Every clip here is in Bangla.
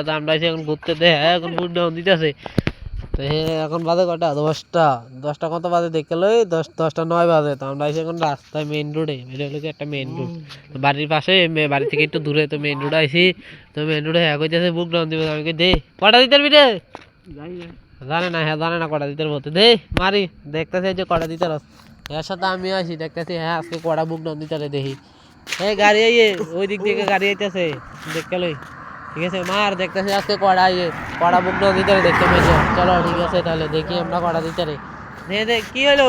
তো আমরা এসে এখন ঘুরতে দে এখন বুট ডাউন দিতেছে তো এখন বাজে কটা 10টা কত বাজে দেখে লই 10টা 9 বাজে তো আমরা এসে এখন রাস্তায় মেইন রোডে এটা হলো একটা মেইন রোড বাড়ির পাশে বাড়ি থেকে একটু দূরে তো মেইন রোডে আইছি তো মেইন রোডে হ্যাঁ কইতেছে বুক ডাউন দিবে আমি দে কটা দিতে পারবি রে জানে না হ্যাঁ জানে না কটা দিতে বলতে দে মারি দেখতেছে যে কটা দিতে রস এর সাথে আমি আসি দেখতেছি হ্যাঁ আজকে কটা বুক ডাউন দিতে দেখি এই গাড়ি আইয়ে ওই দিক থেকে গাড়ি আইতেছে দেখতে লই ঠিক আছে মার দেখতেছি আজকে কড়া ইয়ে কড়া বুক ডাউন দিতে দেখতে পেয়েছো চলো ঠিক আছে তাহলে দেখি আমরা কড়া দিতে রে দে কি হলো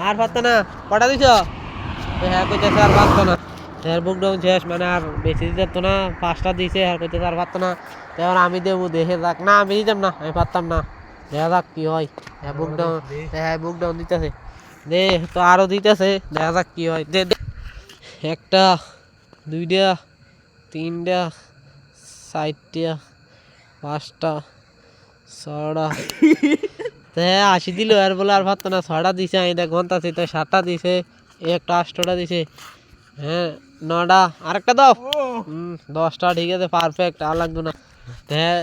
আর পারতো না কটা দিছ হ্যাঁ কইতেছে আর পারতো না এর বুক ডাউন শেষ মানে আর বেশি দিতে তো না 5টা দিছে আর কইতেছে আর পারতো না এবার আমি দেবো দেখে যাক না আমি দিতাম না আমি পারতাম না দেখা যাক কি হয় হ্যাঁ বুক ডাউন দিতেছে দে তো আরো দিতেছে দেখা যাক কি হয় দে একটা 2টা 3টা 4টা 5টা 6টা হ্যাঁ 80 দিল আর বলে আর পারতো না 6টা দিছে আমি দেখ ঘন্টাছি তো 7টা দিছে একটা 8টা দিছে হ্যাঁ 9টা আরেকটা দাও 10টা ঠিক আছে পারফেক্ট আর লাগতো না হ্যাঁ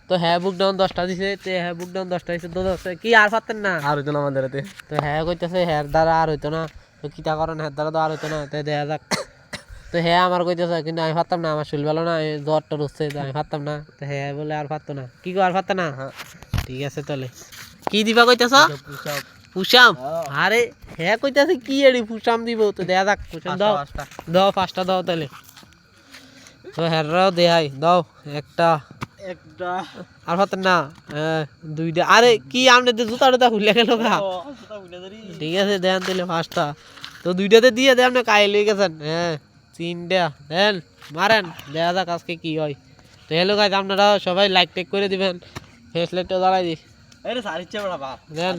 তো হ্যাঁ বুক ডাউন 10টা দিছে তো হ্যাঁ বুক ডাউন 10টা দিছে 10 কি আর পারতেন না আর হইতো না আমাদের হাতে তো হ্যাঁ কইতেছে হ্যাঁ দ্বারা আর হইতো না তো কিটা করেন হ্যাঁ দ্বারা তো আর হইতো না তাই দেখা যাক তো হ্যাঁ আমার কইতেছে কিন্তু আমি পারতাম না আমার শরীর ভালো না জ্বরটা উঠছে আমি পারতাম না তো হ্যাঁ বলে আর পারতো না কি আর পারতো না ঠিক আছে তাহলে কি দিবা কইতেছ পুষাম আরে হ্যাঁ কইতেছে কি এডি পুষাম দিব তো দেখা যাক পুষাম দাও 5টা দাও তাহলে তো হ্যাঁ দেখাই দাও একটা আর পারতেন না 2টা আরে কি আমনে জুতা টুতা খুলে গেল গা ঠিক আছে দেন তাহলে 5টা তো 2টাতে দিয়ে দেন আপনি কাই লই গেছেন হ্যাঁ 3টা দেন মারেন দেখা যাক আজকে কি হয় তো হ্যালো গাইস আপনারা সবাই লাইক টেক করে দিবেন ফেস লাইটটা জ্বালাই দিই আরে সারিচ্ছে বড় বাপ দেন